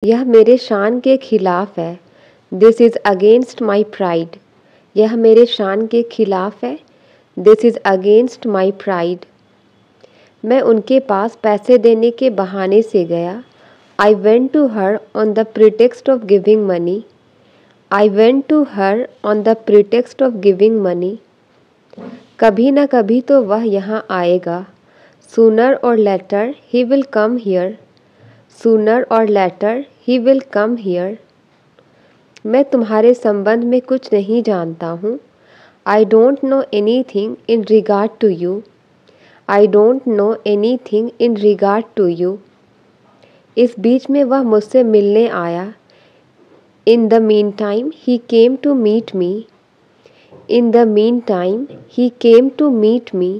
यह मेरे शान के खिलाफ है। This is against my pride. यह मेरे शान के खिलाफ है। This is against my pride. मैं उनके पास पैसे देने के बहाने से गया। I went to her on the pretext of giving money. I went to her on the pretext of giving money. कभी ना कभी तो वह यहाँ आएगा। Sooner or later he will come here. Sooner or later he will come here. मैं तुम्हारे संबंध में कुछ नहीं जानता हूँ। I don't know anything in regard to you. I don't know anything in regard to you. इस बीच में वह मुझसे मिलने आया। In the meantime he came to meet me. In the meantime he came to meet me.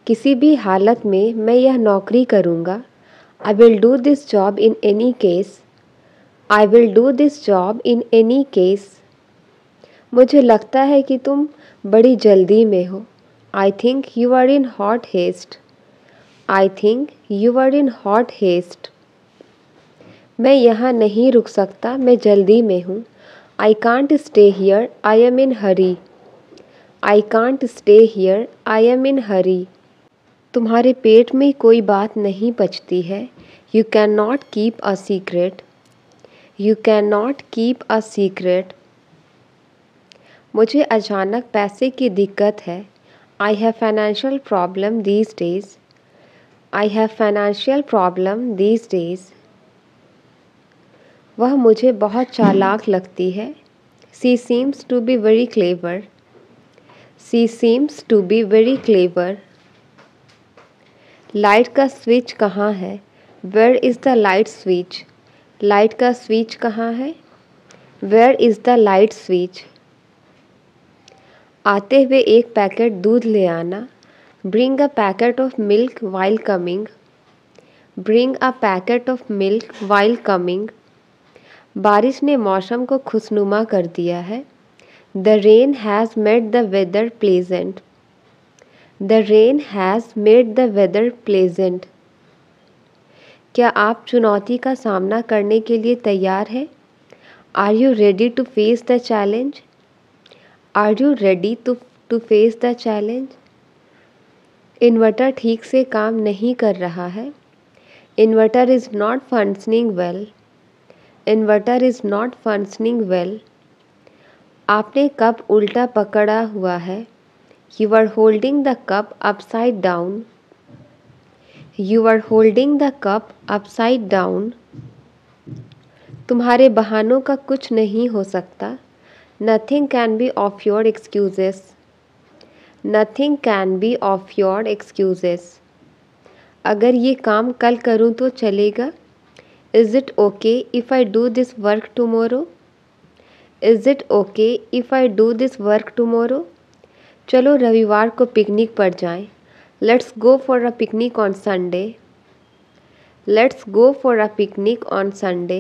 किसी भी हालत में मैं यह नौकरी करूँगा। I will do this job in any case. I will do this job in any case. मुझे लगता है कि तुम बड़ी जल्दी में हो। I think you are in hot haste. I think you are in hot haste. मैं यहाँ नहीं रुक सकता, मैं जल्दी में हूँ। I can't stay here, I am in hurry. I can't stay here, I am in hurry. तुम्हारे पेट में कोई बात नहीं पचती है। You can not keep a secret. You can not keep a secret. मुझे अचानक पैसे की दिक्कत है। I have financial problem these days. I have financial problem these days. वह मुझे बहुत चालाक लगती है। She seems to be very clever. She seems to be very clever. Light का स्विच कहाँ है? Where is the light switch? Light का स्विच कहाँ है? Where is the light switch? आते हुए एक पैकेट दूध ले आना। Bring a packet of milk while coming. Bring a packet of milk while coming. बारिश ने मौसम को खुशनुमा कर दिया है। The rain has made the weather pleasant. The rain has made the weather pleasant. क्या आप चुनौती का सामना करने के लिए तैयार हैं? Are you ready to face the challenge? Are you ready to face the challenge? Inverter ठीक से काम नहीं कर रहा है। Inverter is not functioning well. Inverter is not functioning well. आपने कप उल्टा पकड़ा हुआ है। You are holding the cup upside down. You are holding the cup upside down. तुम्हारे बहानों का कुछ नहीं हो सकता। Nothing can be of your excuses. Nothing can be of your excuses. अगर ये काम कल करूँ तो चलेगा? Is it okay if I do this work tomorrow? Is it okay if I do this work tomorrow? चलो रविवार को पिकनिक पर जाएं। Let's go for a picnic on Sunday. Let's go for a picnic on Sunday.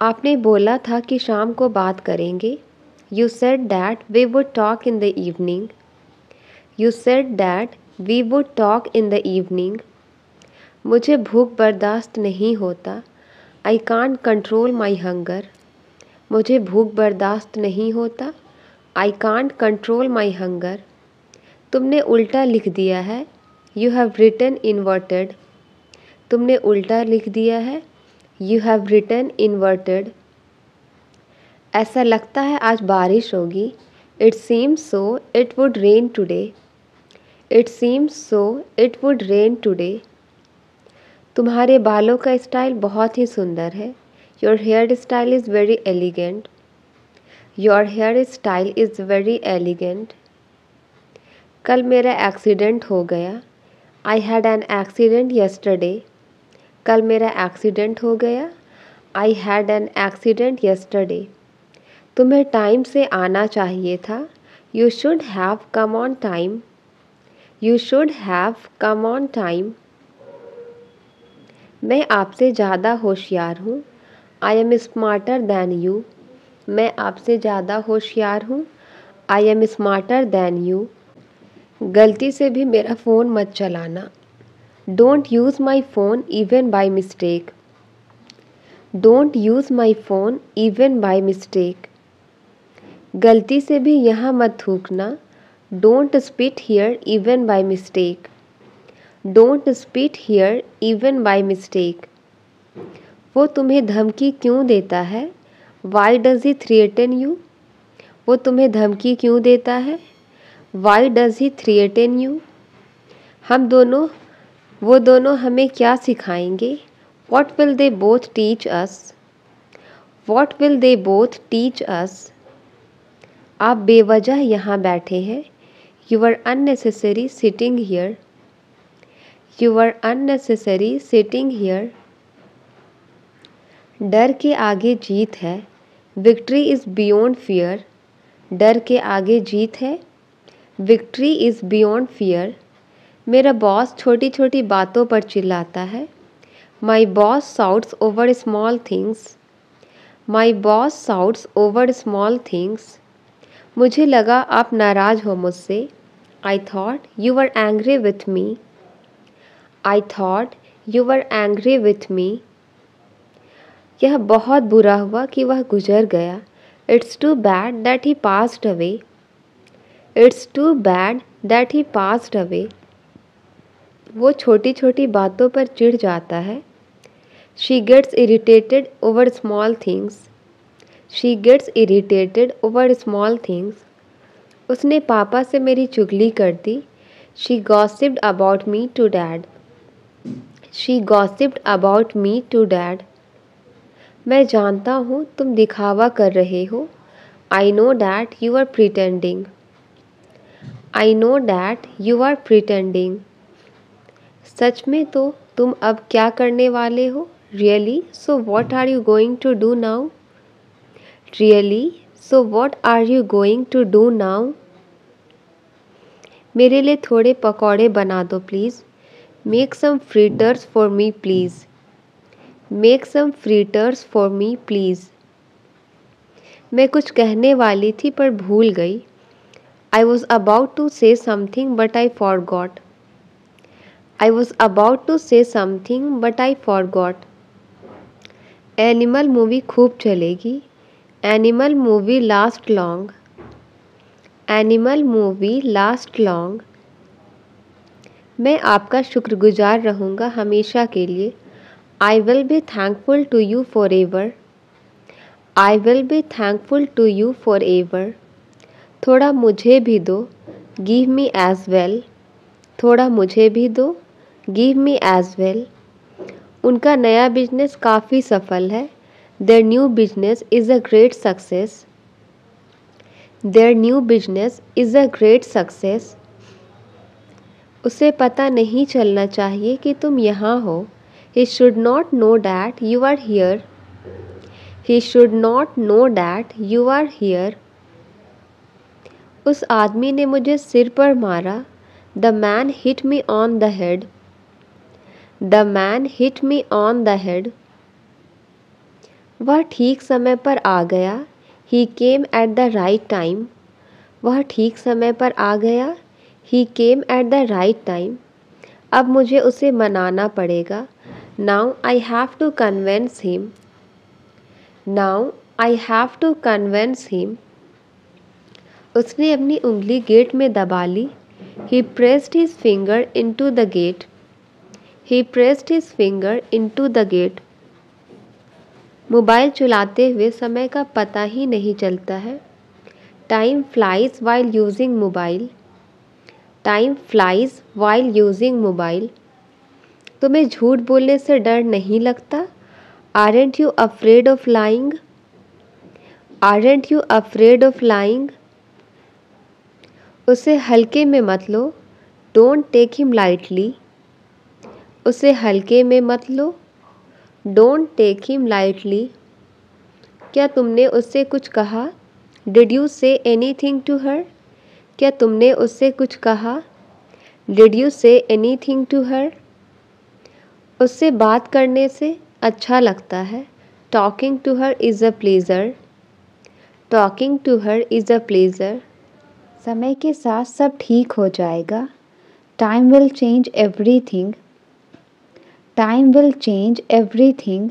आपने बोला था कि शाम को बात करेंगे। You said that we would talk in the evening. You said that we would talk in the evening. मुझे भूख बर्दाश्त नहीं होता। I can't control my hunger. मुझे भूख बर्दाश्त नहीं होता। I can't control my hunger. तुमने उल्टा लिख दिया है। You have written inverted. तुमने उल्टा लिख दिया है। You have written inverted. ऐसा लगता है आज बारिश होगी। It seems so it would rain today. It seems so it would rain today. तुम्हारे बालों का स्टाइल बहुत ही सुंदर है। Your hair style is very elegant. Your hair style is very elegant. कल मेरा एक्सीडेंट हो गया। I had an accident yesterday. कल मेरा एक्सीडेंट हो गया। I had an accident yesterday. तुम्हें टाइम से आना चाहिए था। You should have come on time. You should have come on time. मैं आपसे ज़्यादा होशियार हूँ। I am smarter than you. मैं आपसे ज़्यादा होशियार हूँ। I am smarter than you. गलती से भी मेरा फ़ोन मत चलाना। Don't use my phone even by mistake. Don't use my phone even by mistake. गलती से भी यहाँ मत थूकना. Don't spit here even by mistake. Don't spit here even by mistake. वो तुम्हें धमकी क्यों देता है? Why does he threaten you? वो तुम्हें धमकी क्यों देता है? Why does he threaten you? वो दोनों हमें क्या सिखाएंगे? What will they both teach us? What will they both teach us? आप बेवजह यहाँ बैठे हैं. You are unnecessary sitting here. You are unnecessary sitting here. डर के आगे जीत है. Victory is beyond fear. डर के आगे जीत है. Victory is beyond fear. मेरा बॉस छोटी छोटी बातों पर चिल्लाता है. My boss shouts over small things. My boss shouts over small things. मुझे लगा आप नाराज़ हो मुझसे. I thought you were angry with me. I thought you were angry with me. यह बहुत बुरा हुआ कि वह गुजर गया. It's too bad that he passed away. It's too bad that he passed away. वो छोटी छोटी बातों पर चिढ़ जाता है. She gets irritated over small things. She gets irritated over small things. उसने पापा से मेरी चुगली कर दी. She gossiped about me to dad. She gossiped about me to dad. मैं जानता हूँ तुम दिखावा कर रहे हो. I know that you are pretending. I know that you are pretending. सच में तो तुम अब क्या करने वाले हो? Really? So what are you going to do now? Really? So what are you going to do now? मेरे लिए थोड़े पकौड़े बना दो please. Make some fritters for me please. Make some fritters for me please. मैं कुछ कहने वाली थी पर भूल गई. I was about to say something but I forgot. I was about to say something but I forgot. Animal movie खूब चलेगी. Animal movie last long. Animal movie last long. मैं आपका शुक्रगुजार रहूँगा हमेशा के लिए. I will be thankful to you forever. I will be thankful to you forever. थोड़ा मुझे भी दो. Give me as well. थोड़ा मुझे भी दो. Give me as well. उनका नया बिजनेस काफ़ी सफल है. Their new business is a great success. Their new business is a great success. उसे पता नहीं चलना चाहिए कि तुम यहाँ हो. He should not know that you are here. He should not know that you are here. उस आदमी ने मुझे सिर पर मारा. The man hit me on the head. The man hit me on the head. वह ठीक समय पर आ गया. He came at the right time. वह ठीक समय पर आ गया. He came at the right time. अब मुझे उसे मनाना पड़ेगा. Now I have to convince him. Now I have to convince him. उसने अपनी उंगली गेट में दबा ली. He pressed his finger into the gate. He pressed his finger into the gate. Mobile चलाते हुए समय का पता ही नहीं चलता है. Time flies while using mobile. Time flies while using mobile. तुम्हें झूठ बोलने से डर नहीं लगता? Aren't you afraid of lying? Aren't you afraid of lying? उसे हल्के में मत लो. Don't take him lightly. उसे हल्के में मत लो. Don't take him lightly. क्या तुमने उससे कुछ कहा? Did you say anything to her? क्या तुमने उससे कुछ कहा? Did you say anything to her? उससे बात करने से अच्छा लगता है. Talking to her is a pleasure. Talking to her is a pleasure. समय के साथ सब ठीक हो जाएगा. Time will change everything. Time will change everything.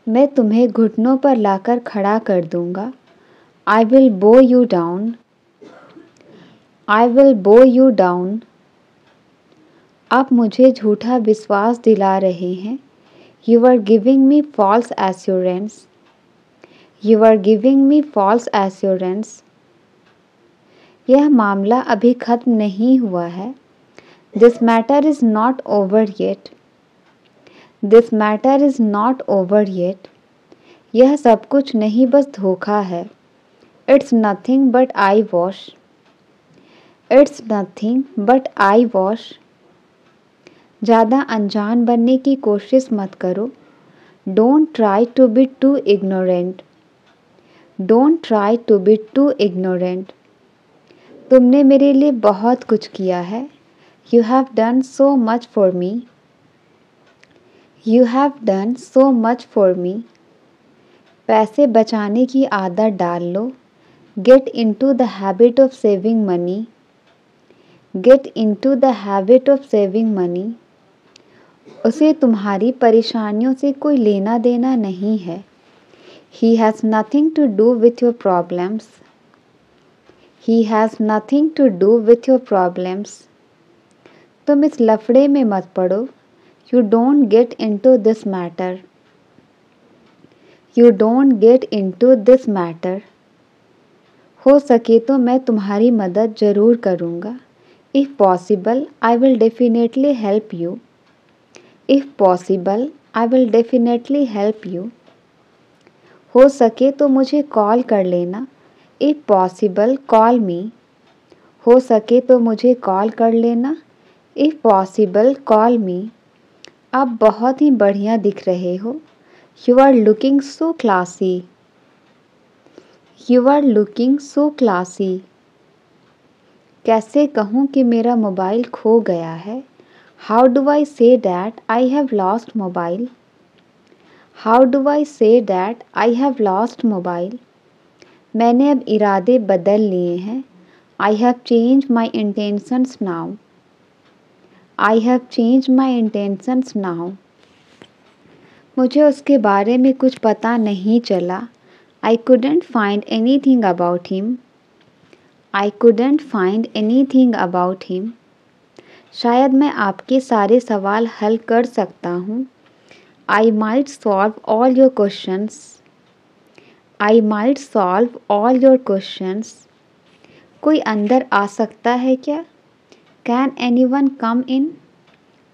मैं तुम्हें घुटनों पर लाकर खड़ा कर दूंगा। I will bow you down. I will bow you down. आप मुझे झूठा विश्वास दिला रहे हैं। You are giving me false assurance. You are giving me false assurance. यह मामला अभी खत्म नहीं हुआ है। This matter is not over yet. This matter is not over yet. यह सब कुछ नहीं बस धोखा है। It's nothing but eyewash. It's nothing but eyewash. ज़्यादा अनजान बनने की कोशिश मत करो। Don't try to be too ignorant. Don't try to be too ignorant. तुमने मेरे लिए बहुत कुछ किया है। You have done so much for me. You have done so much for me. पैसे बचाने की आदत डाल लो। Get into the habit of saving money. Get into the habit of saving money. उसे तुम्हारी परेशानियों से कोई लेना देना नहीं है। He has nothing to do with your problems. He has nothing to do with your problems. तुम इस लफड़े में मत पड़ो। You don't get into this matter. You don't get into this matter. हो सके तो मैं तुम्हारी मदद ज़रूर करूँगा। If possible, I will definitely help you. If possible, I will definitely help you. हो सके तो मुझे कॉल कर लेना। If possible, call me. हो सके तो मुझे कॉल कर लेना। If possible, call me. आप बहुत ही बढ़िया दिख रहे हो। You are looking so classy. You are looking so classy. कैसे कहूँ कि मेरा मोबाइल खो गया है। How do I say that I have lost mobile? How do I say that I have lost mobile? मैंने अब इरादे बदल लिए हैं। I have changed my intentions now. I have changed my intentions now. मुझे उसके बारे में कुछ पता नहीं चला। I couldn't find anything about him. I couldn't find anything about him. शायद मैं आपके सारे सवाल हल कर सकता हूँ। I might solve all your questions. I might solve all your questions. कोई अंदर आ सकता है क्या? Can anyone come in?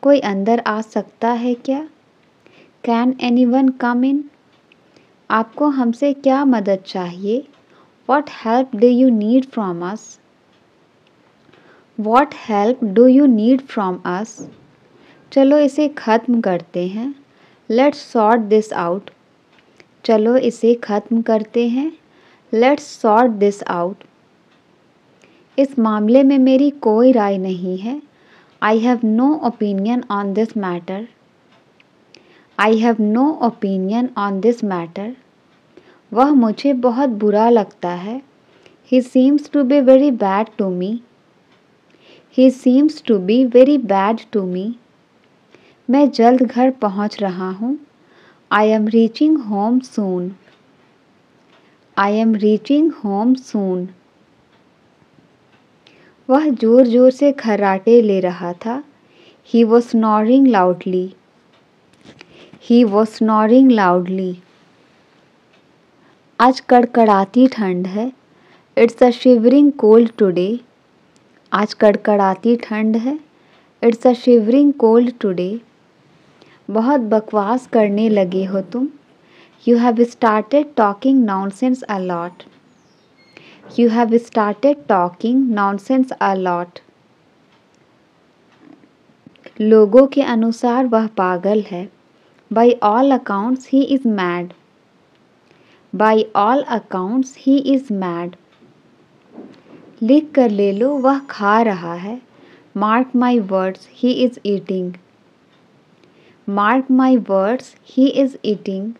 कोई अंदर आ सकता है क्या? Can anyone come in? आपको हमसे क्या मदद चाहिए? What help do you need from us? What help do you need from us? चलो इसे ख़त्म करते हैं। Let's sort this out. चलो इसे ख़त्म करते हैं। Let's sort this out. इस मामले में मेरी कोई राय नहीं है। I have no opinion on this matter. I have no opinion on this matter. वह मुझे बहुत बुरा लगता है। He seems to be very bad to me. He seems to be very bad to me. मैं जल्द घर पहुंच रहा हूँ। I am reaching home soon. I am reaching home soon. वह जोर जोर से खर्राटे ले रहा था। He was snoring loudly. He was snoring loudly. आज कड़कड़ाती ठंड है। It's a shivering cold today. आज कड़कड़ाती ठंड है। It's a shivering cold today. बहुत बकवास करने लगे हो तुम। You have started talking nonsense a lot. You have started talking nonsense a lot. लोगों के अनुसार वह पागल है। By all accounts he is mad. By all accounts he is mad. लिख कर ले लो वह खा रहा है। Mark my words he is eating. Mark my words he is eating.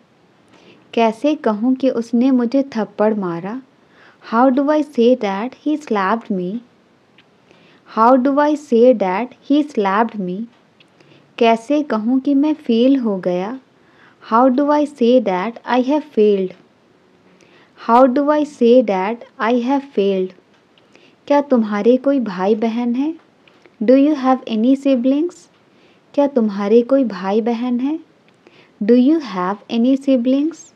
कैसे कहूँ कि उसने मुझे थप्पड़ मारा। How do I say that he slapped me? How do I say that he slapped me? कैसे कहूँ कि मैं फेल हो गया? How do I say that I have failed? How do I say that I have failed? क्या तुम्हारे कोई भाई बहन है? Do you have any siblings? क्या तुम्हारे कोई भाई बहन है? Do you have any siblings?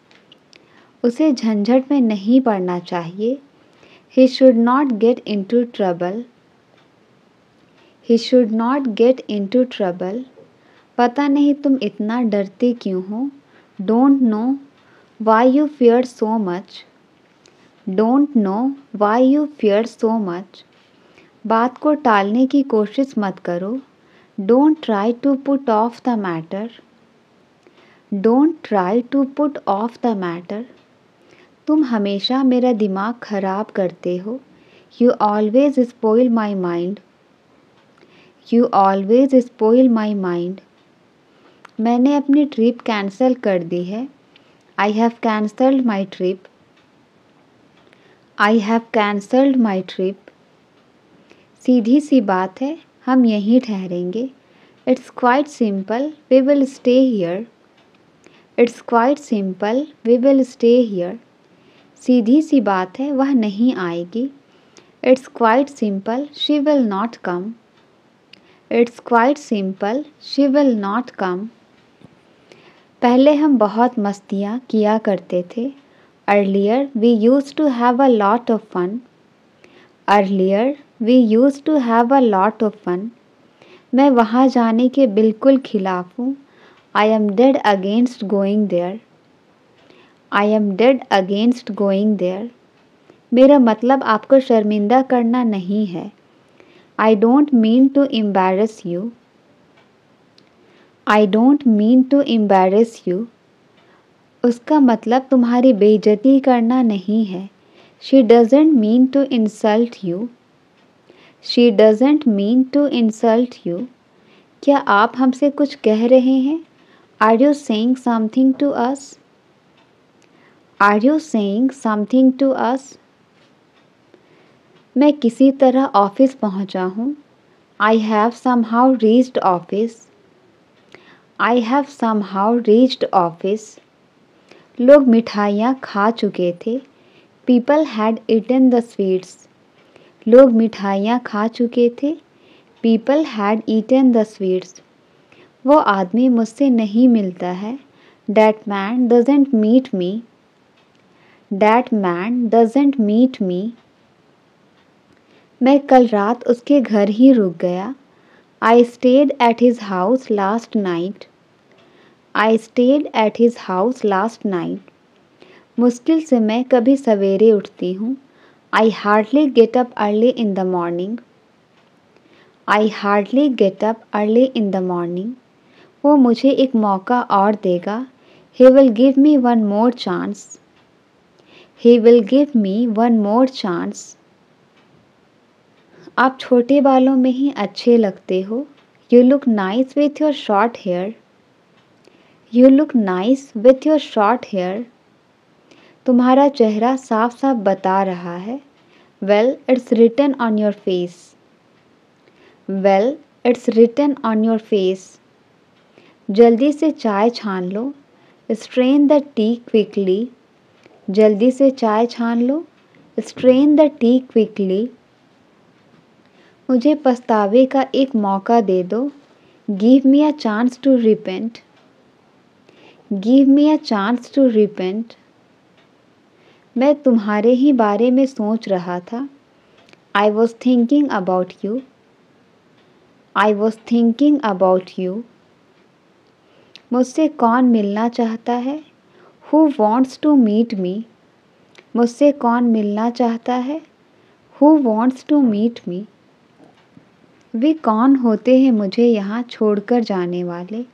उसे झंझट में नहीं पड़ना चाहिए। He should not get into trouble. He should not get into trouble. पता नहीं तुम इतना डरते क्यों हो? Don't know why you fear so much. Don't know why you fear so much. बात को टालने की कोशिश मत करो। Don't try to put off the matter. Don't try to put off the matter. तुम हमेशा मेरा दिमाग खराब करते हो। You always spoil my mind. You always spoil my mind. मैंने अपनी ट्रिप कैंसिल कर दी है। I have cancelled my trip. I have cancelled my trip. सीधी सी बात है, हम यहीं ठहरेंगे। It's quite simple, we will stay here. It's quite simple, we will stay here. सीधी सी बात है, वह नहीं आएगी। It's quite simple, she will not come. It's quite simple, she will not come. पहले हम बहुत मस्तियाँ किया करते थे। Earlier we used to have a lot of fun. Earlier we used to have a lot of fun. मैं वहाँ जाने के बिल्कुल खिलाफ हूँ। I am dead against going there. I am dead against going there. मेरा मतलब आपको शर्मिंदा करना नहीं है। I don't mean to embarrass you. I don't mean to embarrass you. उसका मतलब तुम्हारी बेइज्जती करना नहीं है। She doesn't mean to insult you. She doesn't mean to insult you. क्या आप हमसे कुछ कह रहे हैं? Are you saying something to us? Are you saying something to us? मैं किसी तरह ऑफिस पहुंचा हूँ। I have somehow reached office. I have somehow reached office. लोग मिठाइयाँ खा चुके थे। People had eaten the sweets. लोग मिठाइयाँ खा चुके थे। People had eaten the sweets. वो आदमी मुझसे नहीं मिलता है। That man doesn't meet me. That man doesn't meet me. मैं कल रात उसके घर ही रुक गया। I stayed at his house last night. I stayed at his house last night. मुश्किल से मैं कभी सवेरे उठती हूँ। I hardly get up early in the morning. I hardly get up early in the morning. वो मुझे एक मौका और देगा। He will give me one more chance. He will give me one more chance. आप छोटे बालों में ही अच्छे लगते हो। You look nice with your short hair. You look nice with your short hair. तुम्हारा चेहरा साफ साफ बता रहा है। Well, it's written on your face. Well, it's written on your face. जल्दी से चाय छान लो। Strain the tea quickly. जल्दी से चाय छान लो। Strain the tea quickly. मुझे पछतावे का एक मौका दे दो। Give me a chance to repent. Give me a chance to repent. मैं तुम्हारे ही बारे में सोच रहा था। I was thinking about you. I was thinking about you. मुझसे कौन मिलना चाहता है? Who wants to meet me? मुझसे कौन मिलना चाहता है? Who wants to meet me? वे कौन होते हैं मुझे यहाँ छोड़कर जाने वाले?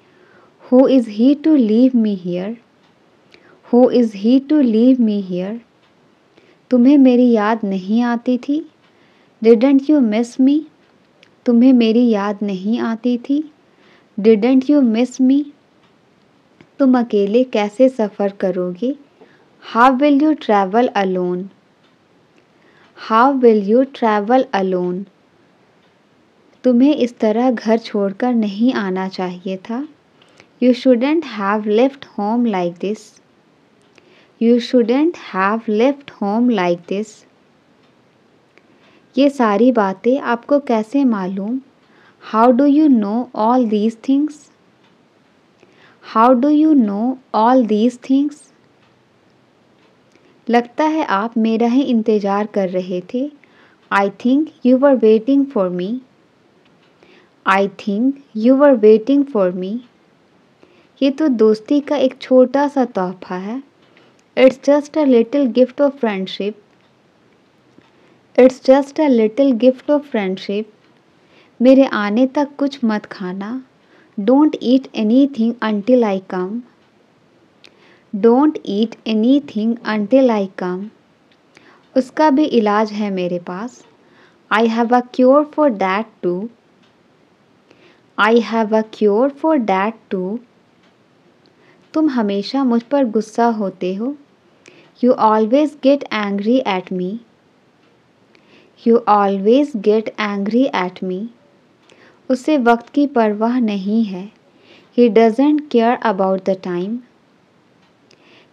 Who is he to leave me here? Who is he to leave me here? तुम्हें मेरी याद नहीं आती थी? Didn't you miss me? तुम्हें मेरी याद नहीं आती थी? Didn't you miss me? तुम अकेले कैसे सफ़र करोगे? How will you travel alone? How will you travel alone? तुम्हें इस तरह घर छोड़कर नहीं आना चाहिए था। You shouldn't have left home like this. You shouldn't have left home like this. ये सारी बातें आपको कैसे मालूम? How do you know all these things? How do you know all these things? लगता है आप मेरा ही इंतज़ार कर रहे थे। I think you were waiting for me. I think you were waiting for me. ये तो दोस्ती का एक छोटा सा तोहफा है। It's just a little gift of friendship. It's just a little gift of friendship. मेरे आने तक कुछ मत खाना। Don't eat anything until I come. Don't eat anything until I come. उसका भी इलाज है मेरे पास। I have a cure for that too. I have a cure for that too. तुम हमेशा मुझ पर गुस्सा होते हो। You always get angry at me. You always get angry at me. उसे वक्त की परवाह नहीं है। He doesn't care about the time.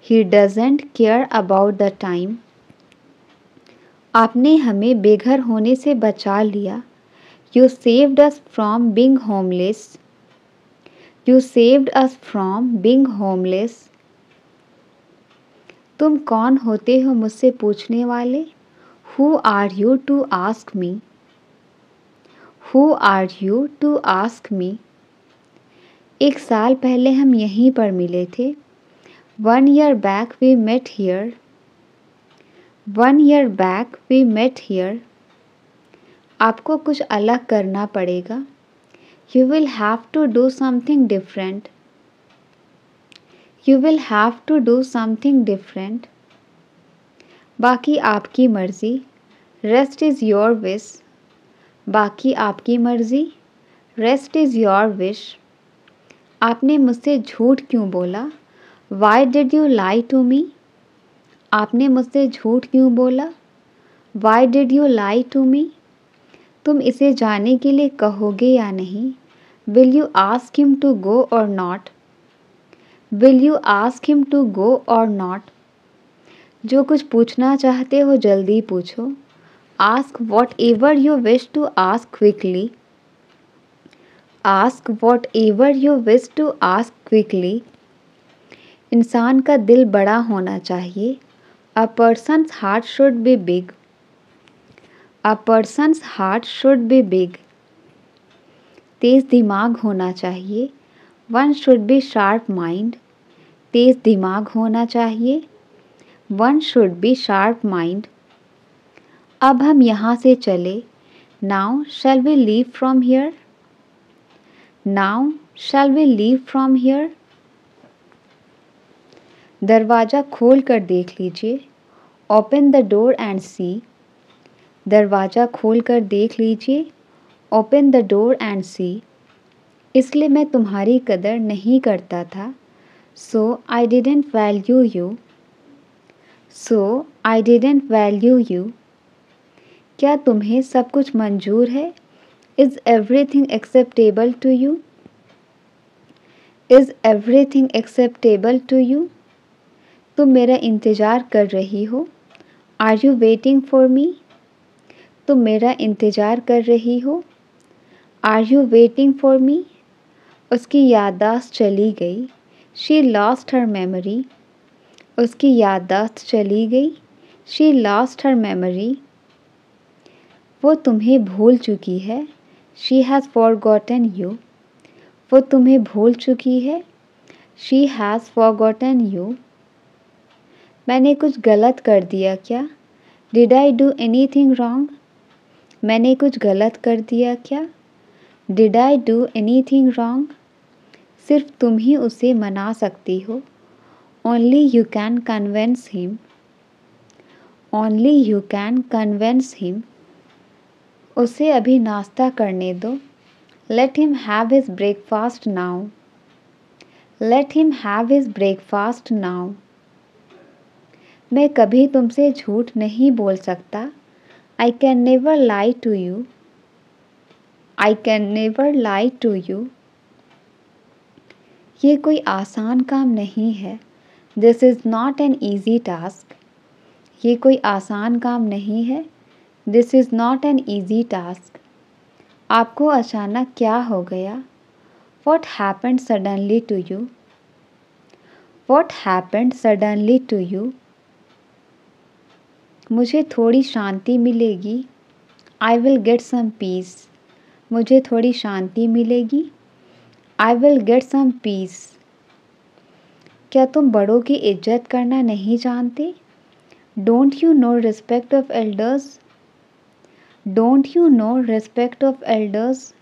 He doesn't care about the time. आपने हमें बेघर होने से बचा लिया। You saved us from being homeless. You saved us from being homeless. तुम कौन होते हो मुझसे पूछने वाले? Who are you to ask me? Who are you to ask me? एक साल पहले हम यहीं पर मिले थे। 1 year back we met here. 1 year back we met here. आपको कुछ अलग करना पड़ेगा। You will have to do something different. You will have to do something different. बाकी आपकी मर्ज़ी। Rest is your wish. बाकी आपकी मर्ज़ी। Rest is your wish. आपने मुझसे झूठ क्यों बोला? Why did you lie to me? आपने मुझसे झूठ क्यों बोला? Why did you lie to me? तुम इसे जाने के लिए कहोगे या नहीं? Will you ask him to go or not? Will you ask him to go or not? जो कुछ पूछना चाहते हो जल्दी पूछो। Ask whatever you wish to ask quickly. Ask whatever you wish to ask quickly. इंसान का दिल बड़ा होना चाहिए। A person's heart should be big. A person's heart should be big. तेज़ दिमाग होना चाहिए। One should be sharp mind. तेज़ दिमाग होना चाहिए। One should be sharp mind. अब हम यहाँ से चले। Now shall we leave from here? Now shall we leave from here? दरवाज़ा खोल कर देख लीजिए। Open the door and see. दरवाज़ा खोल कर देख लीजिए। Open the door and see. इसलिए मैं तुम्हारी कदर नहीं करता था। So I didn't value you. So I didn't value you. क्या तुम्हें सब कुछ मंजूर है? Is everything acceptable to you? Is everything acceptable to you? तुम मेरा इंतज़ार कर रही हो? Are you waiting for me? तुम मेरा इंतज़ार कर रही हो? Are you waiting for me? उसकी याददाश्त चली गई। She lost her memory. उसकी याददाश्त चली गई। She lost her memory. वो तुम्हें भूल चुकी है। She has forgotten you. वो तुम्हें भूल चुकी है। She has forgotten you. मैंने कुछ गलत कर दिया क्या? Did I do anything wrong? मैंने कुछ गलत कर दिया क्या? Did I do anything wrong? सिर्फ तुम ही उसे मना सकती हो। Only you can convince him. Only you can convince him. उसे अभी नाश्ता करने दो। Let him have his breakfast now. Let him have his breakfast now. मैं कभी तुमसे झूठ नहीं बोल सकता। I can never lie to you. I can never lie to you. ये कोई आसान काम नहीं है. This is not an easy task. ये कोई आसान काम नहीं है. This is not an easy task. आपको अचानक क्या हो गया? What happened suddenly to you? What happened suddenly to you? मुझे थोड़ी शांति मिलेगी. I will get some peace. मुझे थोड़ी शांति मिलेगी. I will get some peace. क्या तुम बड़ों की इज्जत करना नहीं जानते? Don't you know respect of elders? Don't you know respect of elders?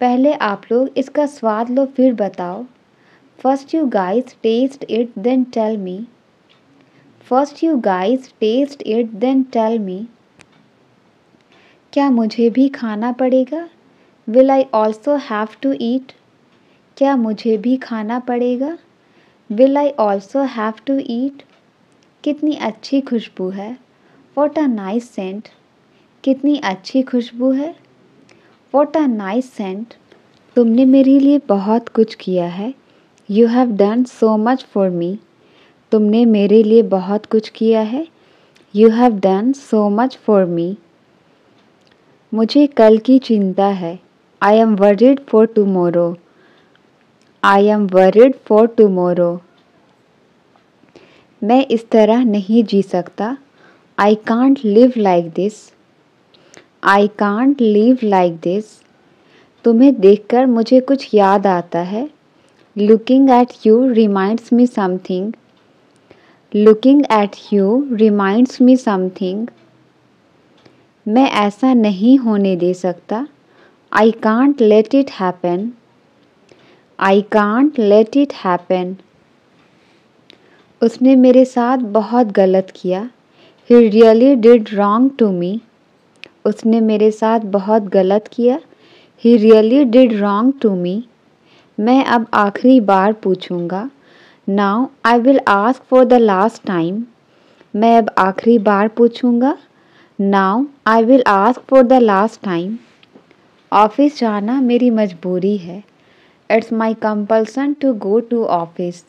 पहले आप लोग इसका स्वाद लो फिर बताओ. First you guys taste it then tell me. First you guys taste it then tell me. क्या मुझे भी खाना पड़ेगा? Will I also have to eat? क्या मुझे भी खाना पड़ेगा? Will I also have to eat? कितनी अच्छी खुशबू है. What a nice scent. कितनी अच्छी खुशबू है. What a nice scent. तुमने मेरे लिए बहुत कुछ किया है. You have done so much for me. तुमने मेरे लिए बहुत कुछ किया है. You have done so much for me. मुझे कल की चिंता है. I am worried for tomorrow. I am worried for tomorrow. मैं इस तरह नहीं जी सकता. I can't live like this. I can't live like this. तुम्हें देखकर मुझे कुछ याद आता है. Looking at you reminds me something. Looking at you reminds me something. मैं ऐसा नहीं होने दे सकता. I can't let it happen. I can't let it happen. उसने मेरे साथ बहुत गलत किया. He really did wrong to me. उसने मेरे साथ बहुत गलत किया. He really did wrong to me. मैं अब आखिरी बार पूछूंगा. Now I will ask for the last time. मैं अब आखिरी बार पूछूंगा. Now I will ask for the last time. Office जाना मेरी मजबूरी है. It's my compulsion to go to office.